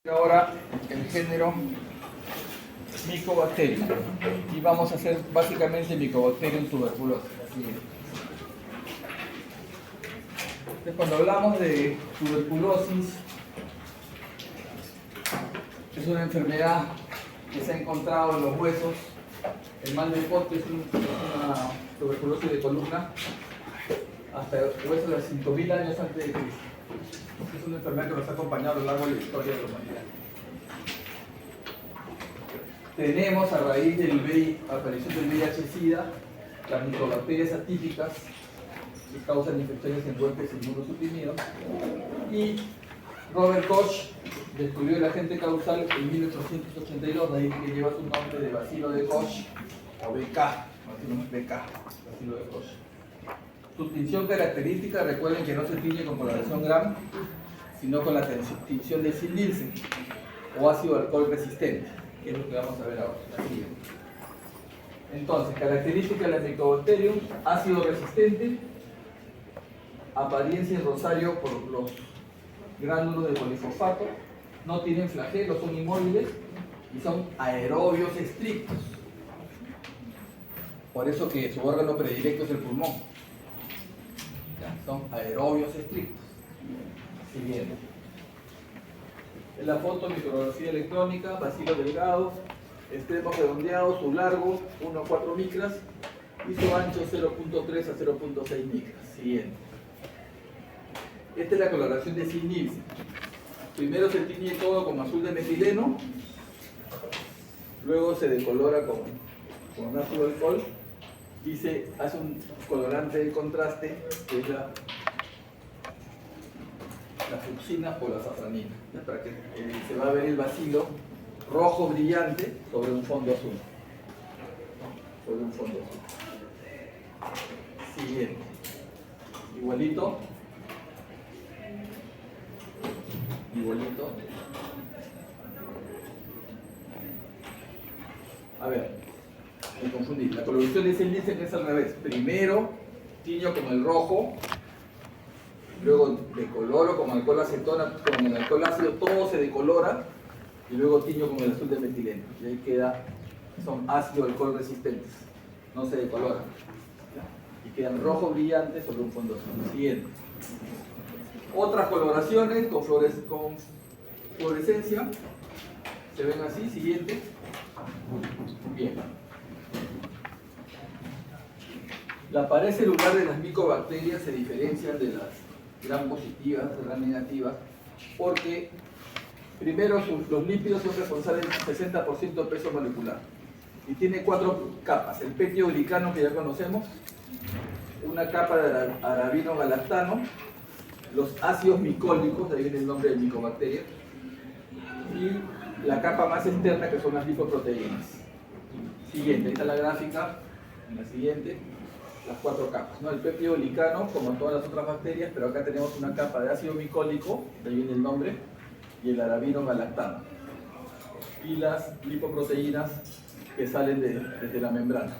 Ahora el género Mycobacterium y vamos a hacer básicamente Mycobacterium tuberculosis. Así es. Entonces, cuando hablamos de tuberculosis, es una enfermedad que se ha encontrado en los huesos. El mal de Potte es una tuberculosis de columna hasta huesos de 5.000 años antes de Cristo. Es una enfermedad que nos ha acompañado a lo largo de la historia de la humanidad. Tenemos, a raíz de la aparición del VIH-Sida, las micobacterias atípicas que causan infecciones en huéspedes inmunosuprimidos. Y Robert Koch descubrió el agente causal en 1882, de ahí que lleva su nombre de bacilo de Koch, o BK, bacilo de Koch. Su tinción característica, recuerden que no se tiñe con coloración Gram, sino con la tinción de Zinn-Nielsen, o ácido alcohol resistente, que es lo que vamos a ver ahora. Así es. Entonces, característica de la Mycobacterium: ácido resistente, apariencia en rosario por los gránulos de polifosfato, no tienen flagelos, son inmóviles y son aerobios estrictos. Por eso que su órgano predilecto es el pulmón. Son aerobios estrictos. Siguiente. En la foto, micrografía electrónica, bacilo delgado, extremos redondeados, su largo 1 a 4 micras y su ancho 0.3 a 0.6 micras. Siguiente. Esta es la coloración de Zinn-Nielsen. Primero se tiñe todo con azul de metileno, luego se decolora con ácido alcohol y se hace un colorante de contraste, que es la fucsina o la safranina, ¿ya? Para que se va a ver el bacilo rojo brillante sobre un fondo azul. Siguiente. Igualito. A ver, me confundí. La coloración de Zinn-Nielsen es al revés. Primero tiño con el rojo, luego decoloro con alcohol acetona, con el alcohol ácido, todo se decolora, y luego tiño con el azul de metileno. Y ahí son ácido alcohol resistentes, no se decoloran. ¿Ya? Y quedan rojo brillantes sobre un fondo azul. Siguiente. Otras coloraciones con fluorescencia se ven así. Siguiente. Bien. La pared celular de las micobacterias se diferencian de las gram positivas, de gram negativas, porque primero los lípidos son responsables del 60% de peso molecular y tiene 4 capas: el peptidoglicano, que ya conocemos, una capa de arabinogalactano, los ácidos micólicos, de ahí viene el nombre de micobacteria, y la capa más externa, que son las lipoproteínas. Siguiente, ahí está la gráfica, en la siguiente, las 4 capas, ¿no? El peptidoglicano, como en todas las otras bacterias, pero acá tenemos una capa de ácido micólico, de ahí viene el nombre, y el arabinogalactano, y las lipoproteínas que salen desde la membrana.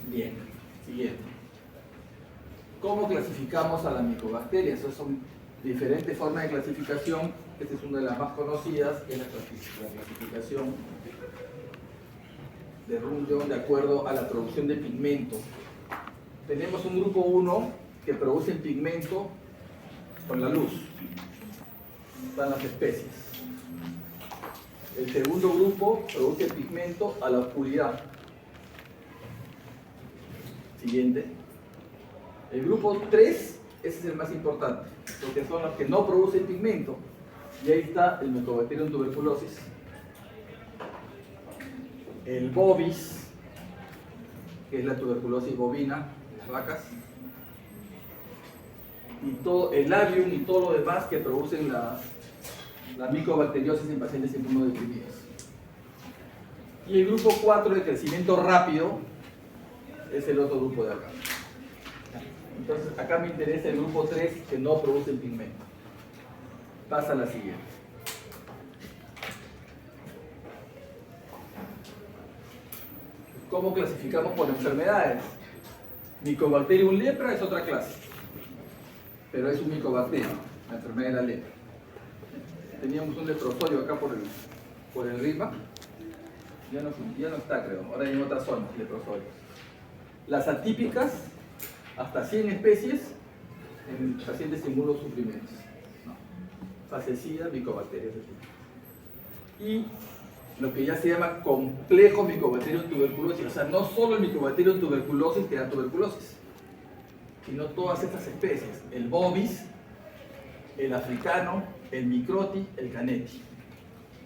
Bien, siguiente. ¿Cómo clasificamos a las micobacterias? Esas son diferentes formas de clasificación. Esta es una de las más conocidas, que es la clasificación de Runge de acuerdo a la producción de pigmento. Tenemos un grupo 1 que produce pigmento con la luz. Están las especies. El segundo grupo produce pigmento a la oscuridad. Siguiente. El grupo 3, ese es el más importante, porque son los que no producen pigmento. Y ahí está el Mycobacterium tuberculosis, el bovis, que es la tuberculosis bovina de las vacas, y todo el avium y todo lo demás que producen la micobacteriosis en pacientes inmunodeprimidos. Y el grupo 4 de crecimiento rápido es el otro grupo de acá. Entonces acá me interesa el grupo 3, que no produce pigmento. Pasa a la siguiente. ¿Cómo clasificamos por enfermedades? Mycobacterium lepra es otra clase, pero es un micobacterio, la enfermedad de la lepra. teníamos un leprosorio acá por el RIMA. Ya no está, creo. Ahora hay en otras zonas leprosorios. Las atípicas, hasta 100 especies en pacientes inmunosuprimidos. ¿No? Fase SIDA, micobacterias. Y lo que ya se llama complejo micobacterium tuberculosis. O sea, no solo el micobacterium tuberculosis que da tuberculosis, sino todas estas especies. El bovis, el africano, el microti, el caneti.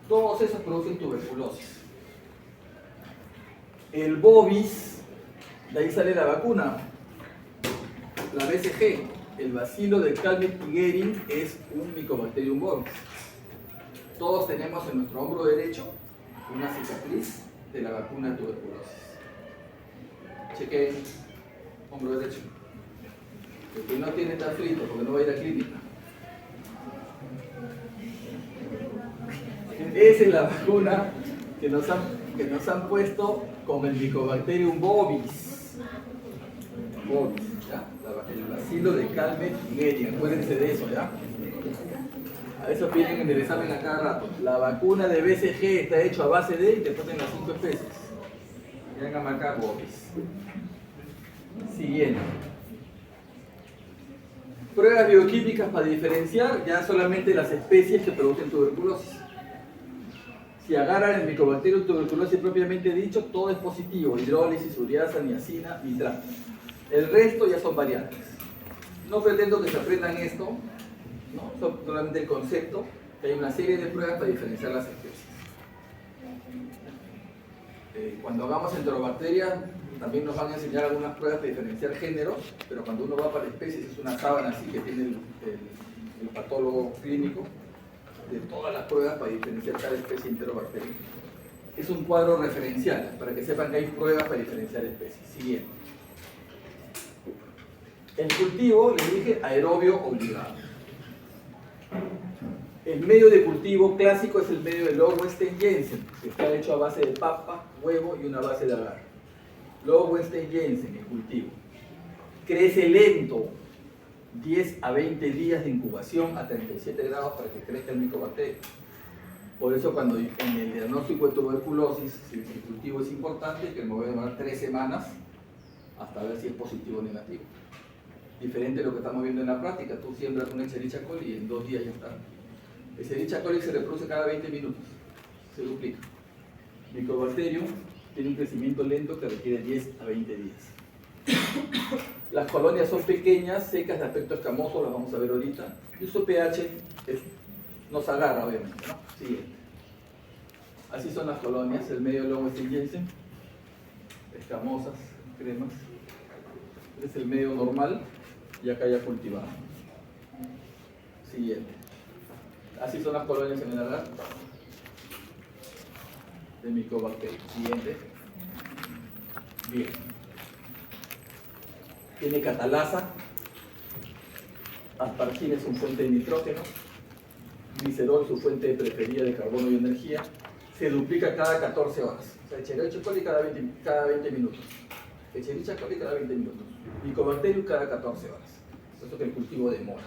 Todos esos producen tuberculosis. El bovis, de ahí sale la vacuna. La BCG, el bacilo de Calmette-Guerin, es un Mycobacterium bovis. Todos tenemos en nuestro hombro derecho una cicatriz de la vacuna de tuberculosis. Chequen, hombro derecho. El que no tiene está frito porque no va a ir a clínica. Esa es la vacuna que nos han puesto con el Mycobacterium bovis. Bovis, ¿ya? El bacilo de Calmette-Guerin, acuérdense de eso, ¿ya? A eso piden en el examen a cada rato. La vacuna de BCG está hecha a base de, y te ponen las 5 especies. Y van a marcar bovis. Siguiente. Pruebas bioquímicas para diferenciar ya solamente las especies que producen tuberculosis. Si agarran el Mycobacterium tuberculosis propiamente dicho, todo es positivo: hidrólisis, ureasa, niacina, nitrato. El resto ya son variantes. No pretendo que se aprendan esto, ¿no? Solamente el concepto, que hay una serie de pruebas para diferenciar las especies. Cuando hagamos enterobacterias, también nos van a enseñar algunas pruebas para diferenciar géneros, pero cuando uno va para especies es una sábana así que tiene el patólogo clínico de todas las pruebas para diferenciar cada especie enterobacteria. Es un cuadro referencial para que sepan que hay pruebas para diferenciar especies. Siguiente. El cultivo, les dije, aerobio obligado. El medio de cultivo clásico es el medio de Lowenstein-Jensen, que está hecho a base de papa, huevo y una base de agar. Lowenstein-Jensen, el cultivo. Crece lento, 10 a 20 días de incubación a 37 grados para que crezca el micobacterio. Por eso cuando en el diagnóstico de tuberculosis, si el cultivo es importante, que me voy a demorar 3 semanas hasta ver si es positivo o negativo. Diferente de lo que estamos viendo en la práctica, tú siembras una Escherichia coli y en 2 días ya está. Escherichia coli se reproduce cada 20 minutos, se duplica. Mycobacterium tiene un crecimiento lento que requiere 10 a 20 días. Las colonias son pequeñas, secas, de aspecto escamoso, las vamos a ver ahorita. Y su pH nos agarra, obviamente, ¿no? Siguiente. Así son las colonias, el medio Lowenstein-Jensen, escamosas, cremas. Este es el medio normal y acá ya cultivado. Siguiente. Así son las colonias en el agar de Mycobacterium. Siguiente. Bien. Tiene catalasa. Aspargina es su fuente de nitrógeno. Glicerol, su fuente preferida de carbono y energía. Se duplica cada 14 horas. O sea, Escherichia coli cada 20 minutos. Escherichia coli cada 20 minutos. Mycobacterium cada 14 horas. Eso es lo que el cultivo demora.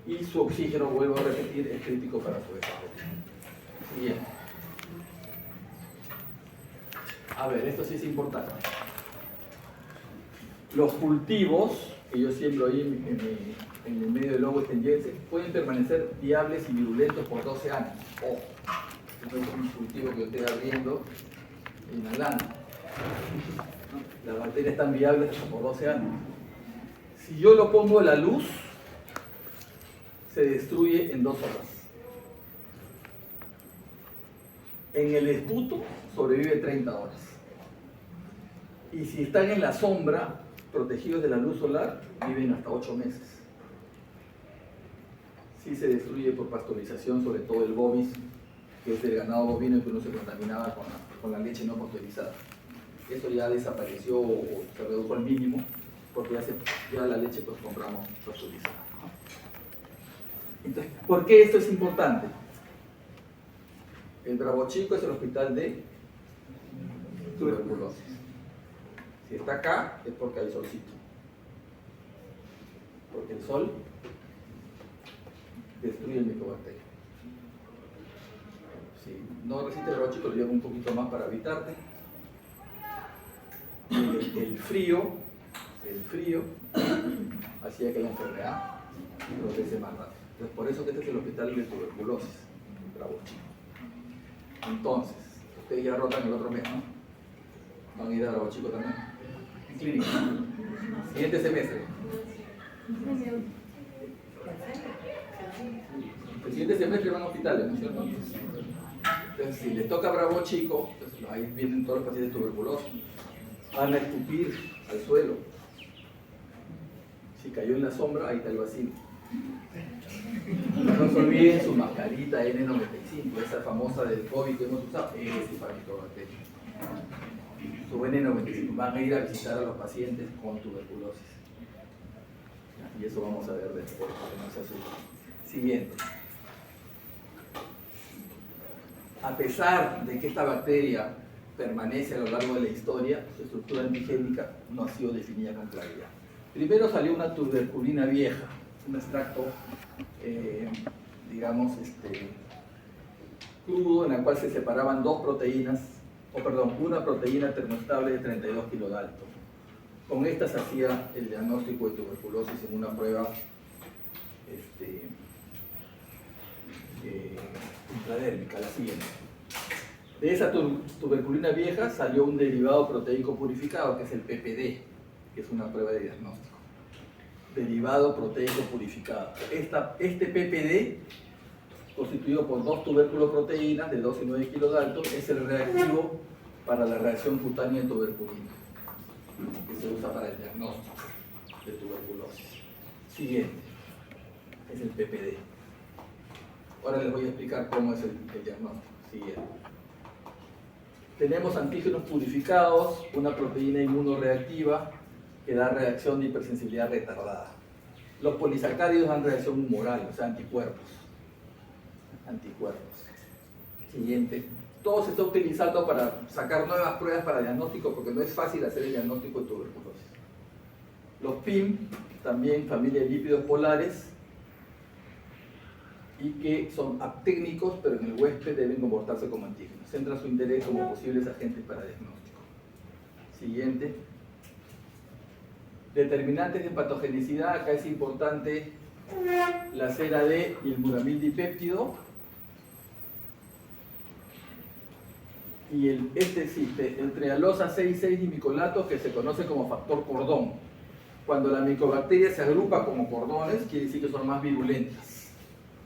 Y su oxígeno, vuelvo a repetir, es crítico para su desarrollo. Bien. A ver, esto sí es importante. Los cultivos que yo siembro ahí en el medio del Lowenstein-Jensen pueden permanecer viables y virulentos por 12 años. Ojo, esto es un cultivo que yo estoy abriendo, inhalando. Las bacterias están viables hasta por 12 años. Si yo lo pongo a la luz, se destruye en 2 horas. En el esputo sobrevive 30 horas. Y si están en la sombra, protegidos de la luz solar, viven hasta 8 meses. Sí se destruye por pasteurización, sobre todo el bovis, que es el ganado bovino que uno se contaminaba con la leche no pasteurizada. Eso ya desapareció o se redujo al mínimo, porque ya la leche pues compramos pasteurizada. Entonces, ¿por qué esto es importante? El Bravo Chico es el hospital de tuberculosis. Si está acá es porque hay solcito. Porque el sol destruye el micobacterio. Si no resiste el bravuchico, lo llevo un poquito más para evitarte. El frío hacía que la enfermedad progrese más rápido. Entonces, por eso que este es el hospital de tuberculosis, bravuchico. Entonces, ustedes ya rotan el otro mes, ¿no? Van a ir a bravuchico también. En clínica. Siguiente semestre. El siguiente semestre van a hospitales, ¿no es cierto? Entonces, si les toca bravuchico, entonces ahí vienen todos los pacientes tuberculosos. Van a escupir al suelo. Si cayó en la sombra, ahí está el vacío. No se olviden su mascarita N95, esa famosa del COVID que hemos usado, es para micobacterias. Su N95, van a ir a visitar a los pacientes con tuberculosis. Y eso vamos a ver después, para que no se asusten. Siguiente. A pesar de que esta bacteria permanece a lo largo de la historia, su estructura antigénica no ha sido definida con claridad. Primero salió una tuberculina vieja, un extracto, crudo, en el cual se separaban una proteína termoestable de 32 kilodalton. Con esta se hacía el diagnóstico de tuberculosis en una prueba intradérmica, la siguiente. De esa tuberculina vieja salió un derivado proteico purificado, que es el PPD, que es una prueba de diagnóstico. Derivado proteico purificado. Este PPD, constituido por 2 tubérculoproteínas de 2 y 9 kilodalton, es el reactivo para la reacción cutánea de tuberculina, que se usa para el diagnóstico de tuberculosis. Siguiente, es el PPD. Ahora les voy a explicar cómo es el diagnóstico. Siguiente. Tenemos antígenos purificados, una proteína inmunoreactiva que da reacción de hipersensibilidad retardada. Los polisacáridos dan reacción humoral, o sea, anticuerpos. Siguiente. Todo se está utilizando para sacar nuevas pruebas para diagnóstico, porque no es fácil hacer el diagnóstico de tuberculosis. Los PIM, también familia de lípidos polares, y que son aptécnicos, pero en el huésped deben comportarse como antígenos. Centra su interés como posibles agentes para diagnóstico. Siguiente. Determinantes de patogenicidad, acá es importante la cera D y el muramil-dipéptido. Y el trealosa 6,6 dimicolato, que se conoce como factor cordón. Cuando la micobacteria se agrupa como cordones, quiere decir que son más virulentas.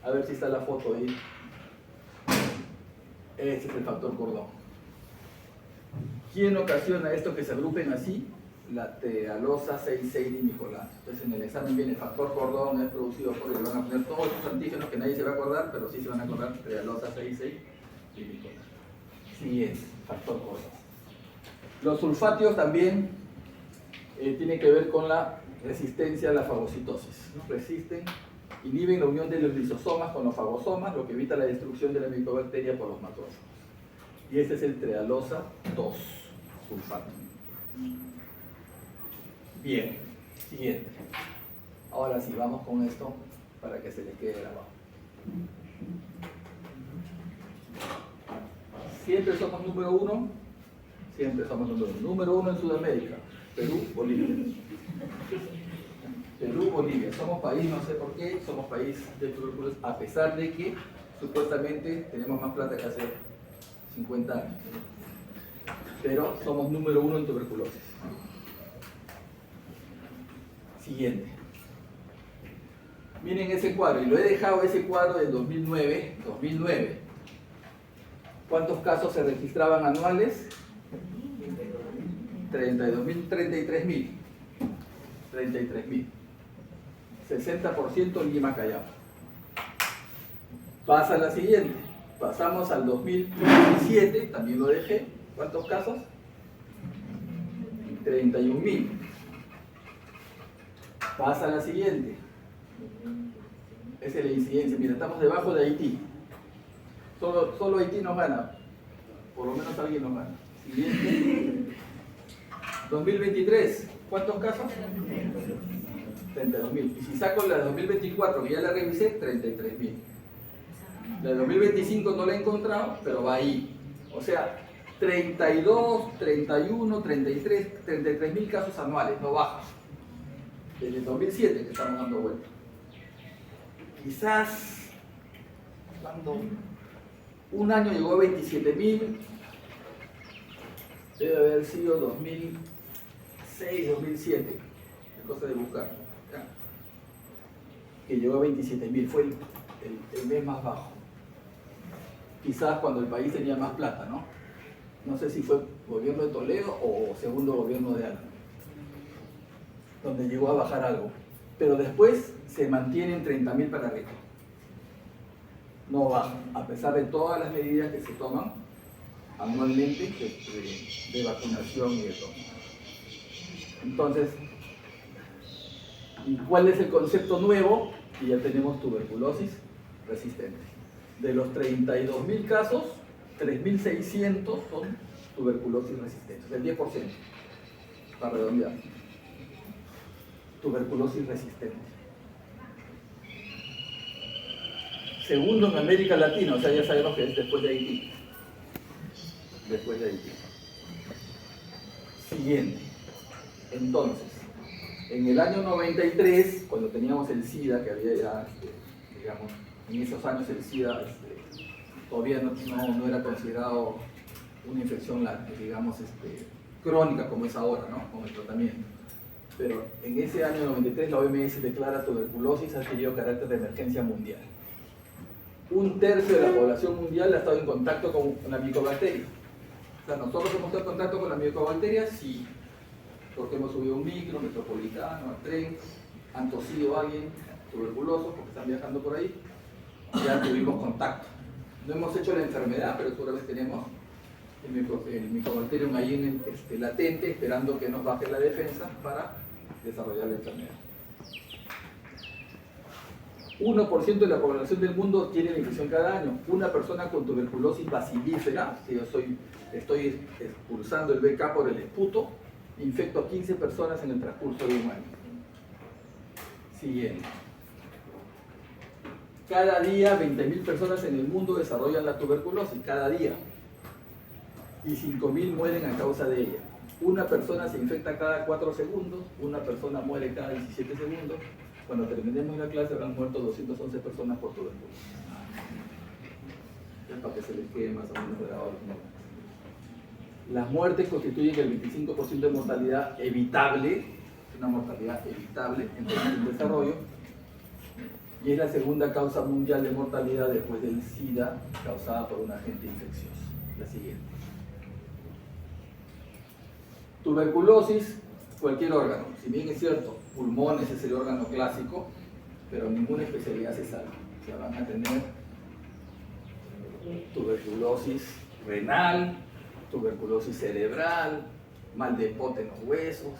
A ver si está la foto ahí. Ese es el factor cordón. ¿Quién ocasiona esto que se agrupen así? La trealosa 6,6 dimicolato. Entonces en el examen viene el factor cordón, es producido por, le van a poner todos estos antígenos que nadie se va a acordar, pero sí se van a acordar, trealosa 6,6 dimicolato. Siguiente, factor cordón. Los sulfátidos también tienen que ver con la resistencia a la fagocitosis, ¿no? Inhiben la unión de los lisosomas con los fagosomas, lo que evita la destrucción de la micobacteria por los macrófagos. Y este es el trealosa 2 sulfato. Bien, siguiente. Ahora sí, vamos con esto para que se les quede grabado. Siempre somos número uno en Sudamérica, Perú, Bolivia. Perú, Bolivia, somos país, no sé por qué, somos país de tuberculosis, a pesar de que supuestamente tenemos más plata que hace 50 años. Pero somos número uno en tuberculosis. Siguiente. Miren ese cuadro, y lo he dejado ese cuadro del 2009. ¿Cuántos casos se registraban anuales? 33.000. 60% Lima Callao. Pasa la siguiente. Pasamos al 2017, también lo dejé. ¿Cuántos casos? 31.000. Pasa la siguiente. Esa es la incidencia. Mira, estamos debajo de Haití. Solo Haití nos gana. Por lo menos alguien nos gana. Siguiente. 2023. ¿Cuántos casos? 32.000. Y si saco la de 2024, que ya la revisé, 33.000. La de 2025 no la he encontrado, pero va ahí. O sea, 32, 31, 33, 33.000 casos anuales, no baja. Desde el 2007 que estamos dando vuelta. Quizás, cuando un año llegó a 27.000, debe haber sido 2006, 2007, es cosa de buscar, ¿ya? Que llegó a 27.000, fue el mes más bajo. Quizás cuando el país tenía más plata, ¿no? No sé si fue gobierno de Toledo o segundo gobierno de Álava, donde llegó a bajar algo. Pero después se mantiene en 30.000 para arriba. No baja, a pesar de todas las medidas que se toman anualmente de vacunación y de todo. Entonces, ¿y cuál es el concepto nuevo? Y ya tenemos tuberculosis resistente. De los 32.000 casos, 3.600 son tuberculosis resistentes, el 10%, para redondear. Tuberculosis resistente. Segundo en América Latina, o sea, ya sabemos que es después de Haití. Después de Haití. Siguiente. Entonces, en el año 93, cuando teníamos el SIDA, que había ya, digamos, en esos años el SIDA todavía no era considerado una infección, digamos, crónica como es ahora, ¿no? Con el tratamiento. Pero en ese año 93 la OMS declara tuberculosis ha adquirido carácter de emergencia mundial. 1/3 de la población mundial ha estado en contacto con la micobacteria. O sea, ¿nosotros hemos estado en contacto con la micobacteria? Sí. Porque hemos subido un micro, metropolitano, al tren, han tosido a alguien tuberculoso porque están viajando por ahí, ya tuvimos contacto. No hemos hecho la enfermedad, pero seguramente tenemos el micobacterium ahí latente, esperando que nos baje la defensa para desarrollar la enfermedad. 1% de la población del mundo tiene la infección cada año. Una persona con tuberculosis bacilífera, si yo estoy expulsando el BK por el esputo, infecto a 15 personas en el transcurso de un año. Siguiente. Cada día 20.000 personas en el mundo desarrollan la tuberculosis, cada día. Y 5.000 mueren a causa de ella. Una persona se infecta cada 4 segundos, una persona muere cada 17 segundos. Cuando terminemos la clase habrán muerto 211 personas por tuberculosis. Es para que se les quede más o menos grabado. Las muertes constituyen el 25% de mortalidad evitable, una mortalidad evitable en países en desarrollo, y es la segunda causa mundial de mortalidad después del SIDA causada por un agente infeccioso. La siguiente. Tuberculosis, cualquier órgano. Si bien es cierto, pulmones es el órgano clásico, pero ninguna especialidad se salva. O sea, van a tener tuberculosis renal, tuberculosis cerebral, mal de pote en los huesos,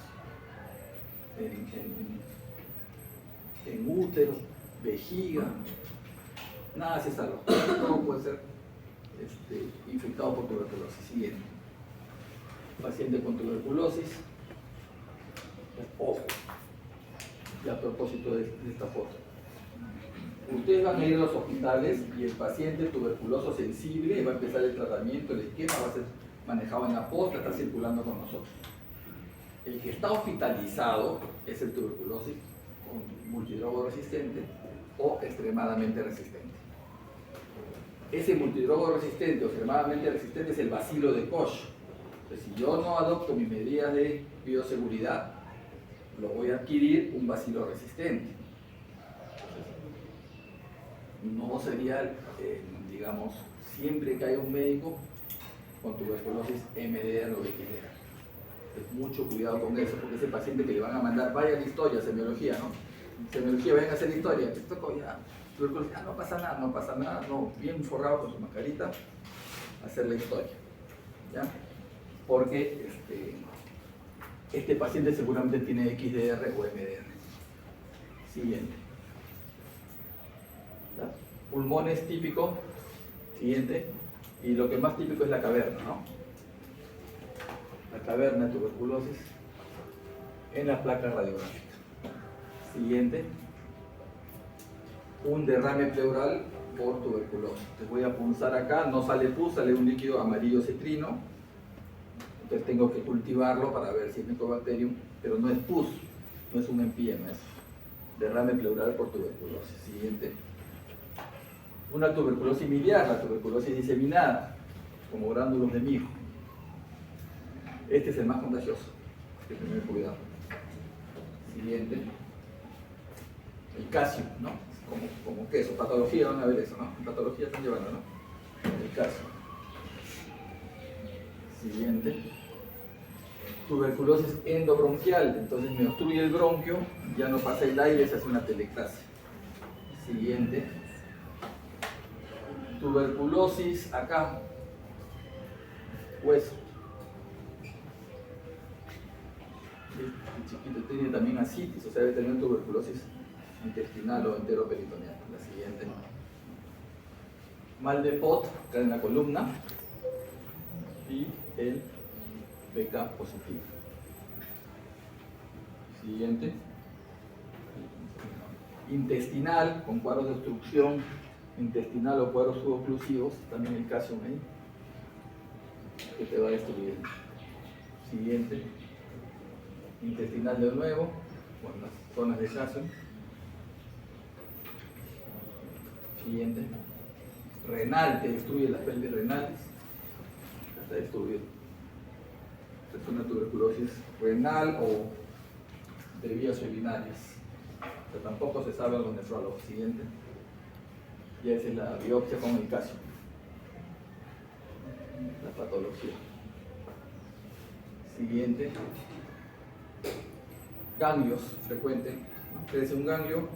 en útero, vejiga, nada se salva. Todo puede ser infectado por tuberculosis. Siguiente. Paciente con tuberculosis. Ojo. Y a propósito de esta foto. Ustedes van a ir a los hospitales y el paciente tuberculoso sensible va a empezar el tratamiento, el esquema va a ser manejado en la posta, está circulando con nosotros. El que está hospitalizado es el tuberculosis con multidrogo resistente o extremadamente resistente. Ese multidrogo resistente o extremadamente resistente es el bacilo de Koch. Entonces, si yo no adopto mis medidas de bioseguridad, lo voy a adquirir un bacilo resistente. No sería, digamos, siempre que haya un médico con tuberculosis MDR o XDR. Mucho cuidado con eso, porque ese paciente que le van a mandar, vaya a la historia, semiología, ¿no? Semiología, vayan a hacer historia, te toco ya, tuberculosis, no pasa nada, no, bien forrado con su mascarita, hacer la historia, ¿ya? Porque este paciente seguramente tiene XDR o MDR. Siguiente. ¿Ya? Pulmones típico, siguiente, y lo que más típico es la caverna, ¿no? La caverna de tuberculosis en la placa radiográfica. Siguiente. Un derrame pleural por tuberculosis. Te voy a punzar acá, no sale pus, sale un líquido amarillo citrino. Entonces tengo que cultivarlo para ver si es Mycobacterium, pero no es pus, no es un empiema, es derrame pleural por tuberculosis. Siguiente. Una tuberculosis miliar, la tuberculosis diseminada, como gránulos de mijo. Este es el más contagioso, hay que tener cuidado. Siguiente. El casio, ¿no? Como queso, patología, van a ver eso, ¿no? Patología están llevando, ¿no? El casio. Siguiente. Tuberculosis endobronquial, entonces me obstruye el bronquio, ya no pasa el aire, se hace una telectasia. Siguiente. Tuberculosis acá, hueso. Este chiquito tiene también ascitis, o sea, debe tener tuberculosis intestinal o enteroperitoneal. La siguiente. Mal de Pot, acá en la columna, y el BK positivo. Siguiente. Intestinal, con cuadros de obstrucción intestinal o cuadros suboclusivos, también el calcio ahí, que te va a destruir. Siguiente. Intestinal de nuevo, con las zonas de calcio. Siguiente. Renal, te destruye las pelvis renales, está destruido. Es una tuberculosis renal o de vías urinarias, pero tampoco se sabe los nefrólogos. Siguiente. Y esa es la biopsia con el calcio, la patología. Siguiente. Ganglios, frecuente, ¿no? Crece un ganglio,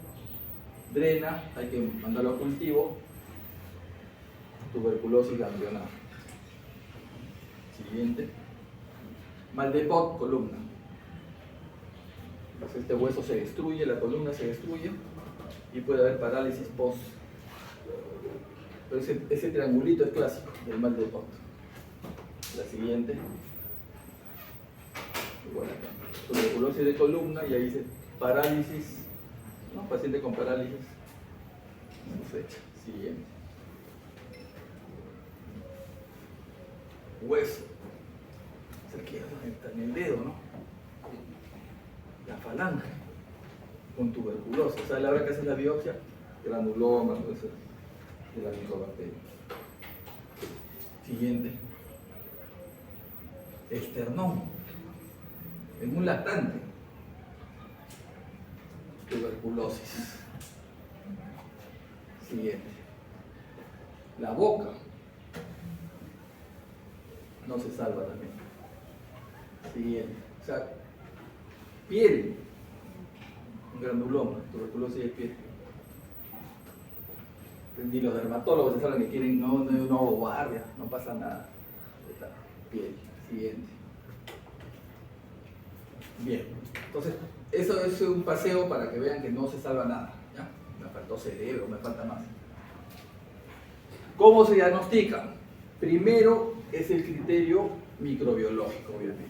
drena, hay que mandarlo a cultivo, tuberculosis ganglionar. Siguiente. Mal de Pot, columna. Entonces este hueso se destruye, la columna se destruye y puede haber parálisis post. Pero ese triangulito es clásico del mal de Pot. La siguiente. Igual acá. Tuberculosis de columna y ahí dice parálisis, ¿no? Paciente con parálisis. Fecha. Siguiente. Hueso. Aquí está en el dedo, ¿no? La falange. Con tuberculosis. O sea, a la hora que haces la biopsia, granuloma, todo eso de la Mycobacterium. Siguiente. Esternón. En un lactante. Tuberculosis. Siguiente. La boca. No se salva también. Siguiente. O sea, piel. Un granuloma, tuberculosis de piel. Ni los dermatólogos se saben que quieren no guardia, no pasa nada. Esta piel. Siguiente. Bien, entonces eso es un paseo para que vean que no se salva nada. ¿Ya? Me faltó cerebro, me falta más. ¿Cómo se diagnostica? Primero es el criterio microbiológico, obviamente.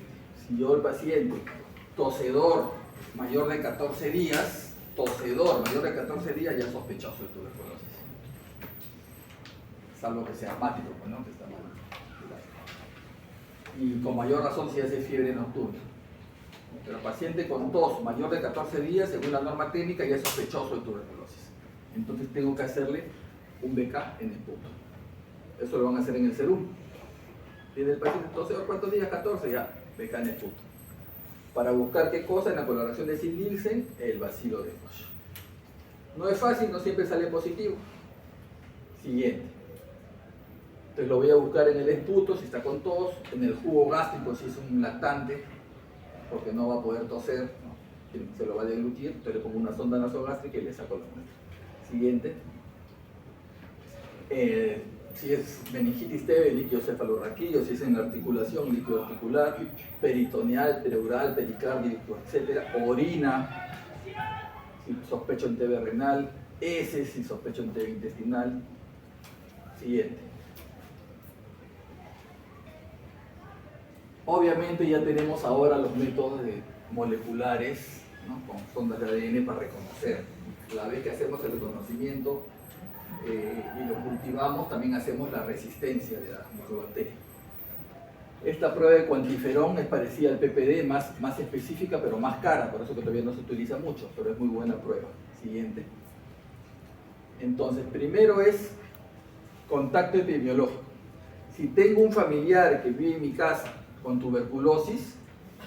Si yo el paciente tosedor mayor de 14 días, ya sospechoso de tuberculosis. Salvo que sea asmático, ¿no? Que está mal. Y con mayor razón si hace fiebre nocturna. Pero paciente con tos mayor de 14 días, según la norma técnica, ya es sospechoso de tuberculosis. Entonces tengo que hacerle un BK en el puto. Eso lo van a hacer en el serum. Tiene el paciente tosedor, ¿cuántos días? 14, ya, BK en el puto. Para buscar qué cosa en la coloración de Sil-Nielsen, el bacilo de Koch. No es fácil, no siempre sale positivo. Siguiente. Entonces lo voy a buscar en el esputo si está con tos, en el jugo gástrico si es un lactante, porque no va a poder toser, ¿no? Se lo va a deglutir, entonces le pongo una sonda nasogástrica y le saco la muestra. Siguiente. Si es meningitis TB, líquido cefalorraquídeo, si es en la articulación, líquido articular, peritoneal, pleural, pericárdico, etc. Orina, si sospecho en TB renal, heces, si sospecho en TB intestinal. Siguiente. Obviamente ya tenemos ahora los métodos moleculares ¿no? Con sondas de ADN para reconocer. La vez que hacemos el reconocimiento y lo cultivamos, también hacemos la resistencia de la microbacteria. Esta prueba de cuantiferón es parecida al PPD, más específica, pero más cara, por eso que todavía no se utiliza mucho, pero es muy buena prueba. Siguiente. Entonces, primero es contacto epidemiológico. Si tengo un familiar que vive en mi casa con tuberculosis,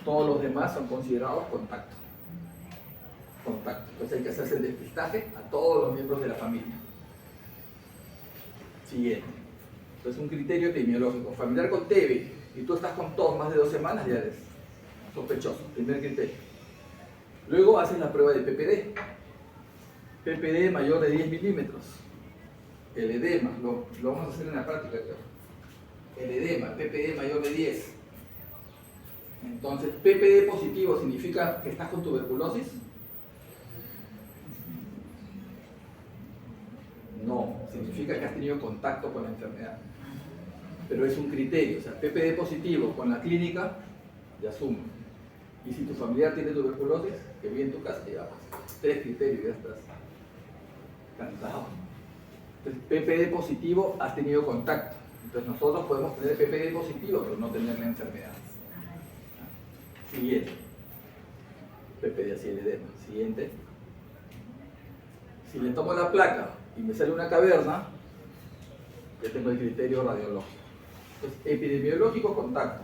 todos los demás son considerados contacto. Entonces hay que hacerse el despistaje a todos los miembros de la familia. Siguiente. Entonces un criterio epidemiológico. Familiar con TB y tú estás con tos más de 2 semanas, ya eres sospechoso. Primer criterio. Luego haces la prueba de PPD. PPD mayor de 10 milímetros. El edema, lo vamos a hacer en la práctica, creo. El edema, PPD mayor de 10. Entonces, PPD positivo significa que estás con tuberculosis. No, significa que has tenido contacto con la enfermedad. Pero es un criterio, o sea, PPD positivo con la clínica, ya suma. Y si tu familiar tiene tuberculosis, que vive en tu casa, ya 3 criterios, ya estás cantado. Entonces, PPD positivo, has tenido contacto. Entonces nosotros podemos tener PPD positivo, pero no tener la enfermedad. Siguiente. PPD así el edema. Siguiente. Si le tomo la placa y me sale una caverna, ya tengo el criterio radiológico. Entonces, epidemiológico, contacto.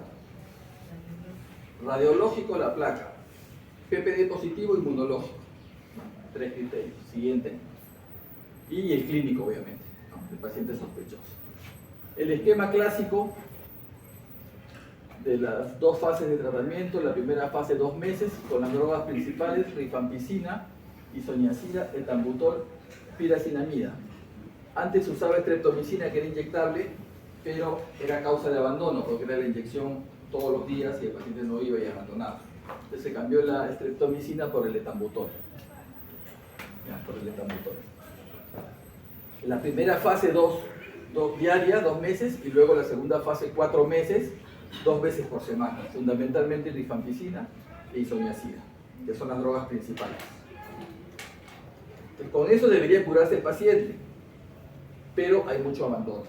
Radiológico, la placa. PPD positivo, inmunológico. 3 criterios. Siguiente. Y el clínico, obviamente, ¿no? El paciente sospechoso. El esquema clásico de las 2 fases de tratamiento, la primera fase 2 meses, con las drogas principales, rifampicina, isoniazida, etambutol, piracinamida. Antes se usaba streptomicina, que era inyectable, pero era causa de abandono, porque era la inyección todos los días y el paciente no iba y abandonaba. Entonces se cambió la streptomicina por el etambutol. La primera fase 2 diaria, 2 meses, y luego la segunda fase 4 meses, 2 veces por semana, fundamentalmente rifampicina e isoniazida, que son las drogas principales. Entonces, con eso debería curarse el paciente, pero hay mucho abandono.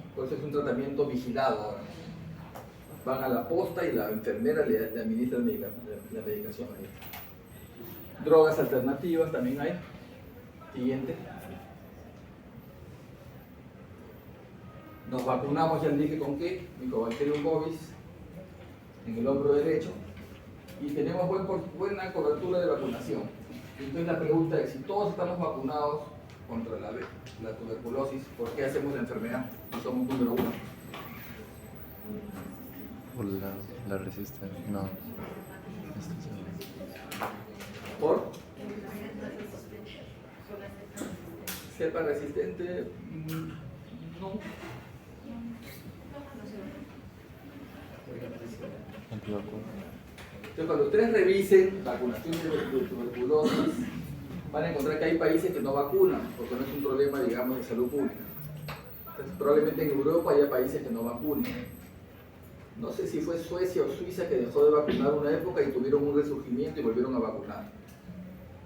Entonces es un tratamiento vigilado ahora. Van a la posta y la enfermera le administra la medicación ahí. Drogas alternativas también hay. Siguiente. Nos vacunamos, ya les dije con qué, Mycobacterium bovis, en el hombro derecho, y tenemos buena cobertura de vacunación. Entonces la pregunta es, si todos estamos vacunados contra la tuberculosis, ¿por qué hacemos la enfermedad? No somos número 1. Por la resistencia, no. ¿Por? ¿Cepa resistente? No. Entonces, cuando ustedes revisen vacunación de tuberculosis, van a encontrar que hay países que no vacunan, porque no es un problema, digamos, de salud pública. Entonces, probablemente en Europa haya países que no vacunen. No sé si fue Suecia o Suiza que dejó de vacunar una época y tuvieron un resurgimiento y volvieron a vacunar.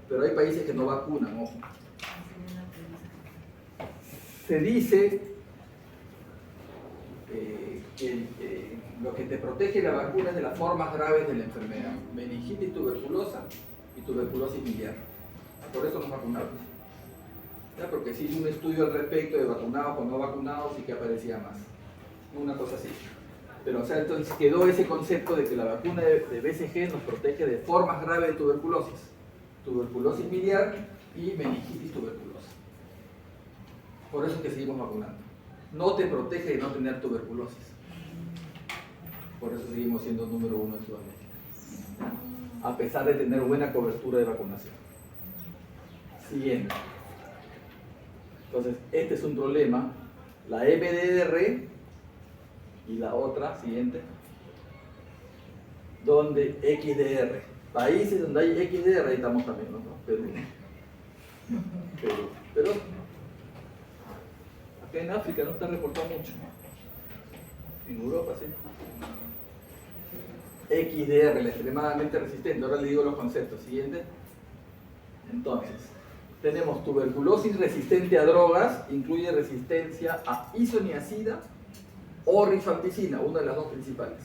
Pero hay países que no vacunan, ojo. Se dice que lo que te protege la vacuna es de las formas graves de la enfermedad: meningitis tuberculosa y tuberculosis miliar. Por eso nos vacunamos. ¿Ya? Porque se hizo un estudio al respecto de vacunados o no vacunados y que aparecía más. Una cosa así. Pero o sea, entonces quedó ese concepto de que la vacuna de BCG nos protege de formas graves de tuberculosis miliar y meningitis tuberculosa. Por eso es que seguimos vacunando. No te protege de no tener tuberculosis. Por eso seguimos siendo número 1 en Sudamérica, a pesar de tener buena cobertura de vacunación. Siguiente. Entonces, este es un problema. La MDR y la otra, siguiente, donde XDR. Países donde hay XDR, ahí estamos también, ¿no? Pero acá en África no está reportado mucho. En Europa, sí. XDR, la extremadamente resistente. Ahora le digo los conceptos. Siguiente. Entonces, tenemos tuberculosis resistente a drogas, incluye resistencia a isoniazida o rifampicina, una de las dos principales.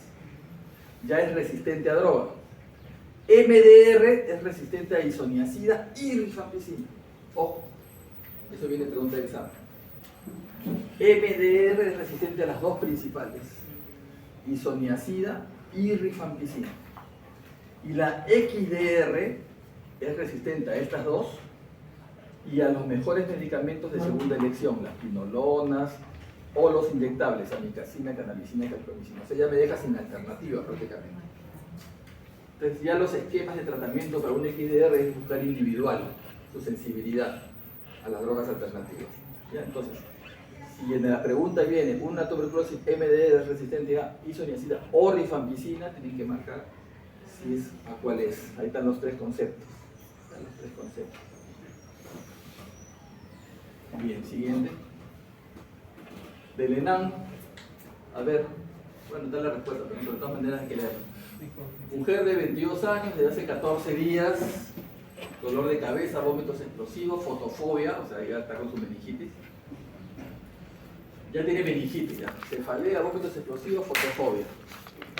Ya es resistente a drogas. MDR es resistente a isoniazida y rifampicina. Ojo, eso viene en pregunta de examen. MDR es resistente a las dos principales, isoniazida y rifampicina. Y la XDR es resistente a estas dos y a los mejores medicamentos de segunda elección, las quinolonas o los inyectables, amikacina, canabicina y calpromicina. O sea, ya me deja sin alternativa prácticamente. Entonces ya los esquemas de tratamiento para un XDR es buscar individual su sensibilidad a las drogas alternativas. ¿Ya? Entonces, si en la pregunta viene una tuberculosis MDR es resistente a isoniazida o rifampicina, tienen que marcar si es a cuál es. Ahí están los tres conceptos. Bien, siguiente. Del ENAM, a ver, bueno, está la respuesta, pero de todas maneras hay que leerlo. Mujer de 22 años, de hace 14 días, dolor de cabeza, vómitos explosivos, fotofobia, o sea, ya está con su meningitis. Ya tiene meningitis, ya. Cefalea, vómitos explosivos, fotofobia.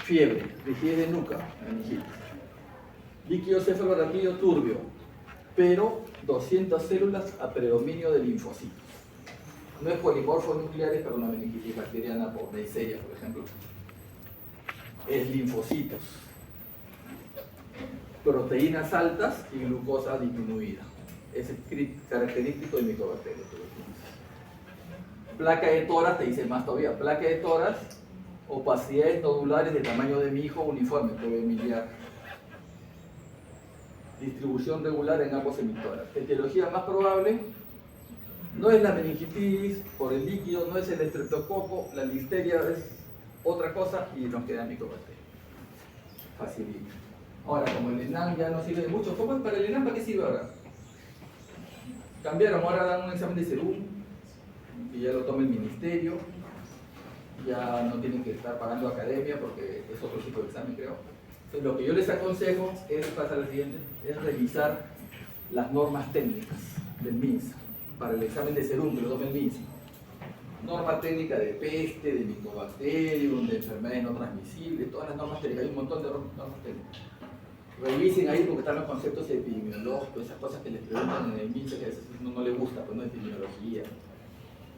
Fiebre, rigidez de nuca, meningitis. Líquido cefalorraquídeo turbio, pero 200 células a predominio de linfocitos. No es polimorfo nucleares, pero una meningitis bacteriana por Neisseria, por ejemplo. Es linfocitos. Proteínas altas y glucosa disminuida. Es característico de micobacterias. Placa de toras, te dice más todavía. Placa de toras, opacidades nodulares de tamaño de mi hijo uniforme, puede miliar. Distribución regular en ambos hemitóras. Etiología más probable no es la meningitis por el líquido, no es el estreptococo, la listeria es otra cosa y nos queda micobacteria. Facilito. Ahora, como el ENAM ya no sirve de mucho, ¿cómo es para el ENAM? ¿Para qué sirve ahora? Cambiaron, ahora dan un examen de serum, que ya lo toma el ministerio, ya no tienen que estar pagando academia porque es otro tipo de examen, creo. Entonces, lo que yo les aconsejo es, pasar al siguiente, es revisar las normas técnicas del MINSA para el examen de serum que lo tome el MINSA. Norma técnica de peste, de micobacterium, de enfermedades no transmisibles, todas las normas técnicas, hay un montón de normas técnicas. Revisen ahí porque están los conceptos epidemiológicos, esas cosas que les preguntan en el MINSA que a veces no les gusta, pues no epidemiología,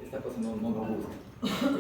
estas cosas no nos gustan.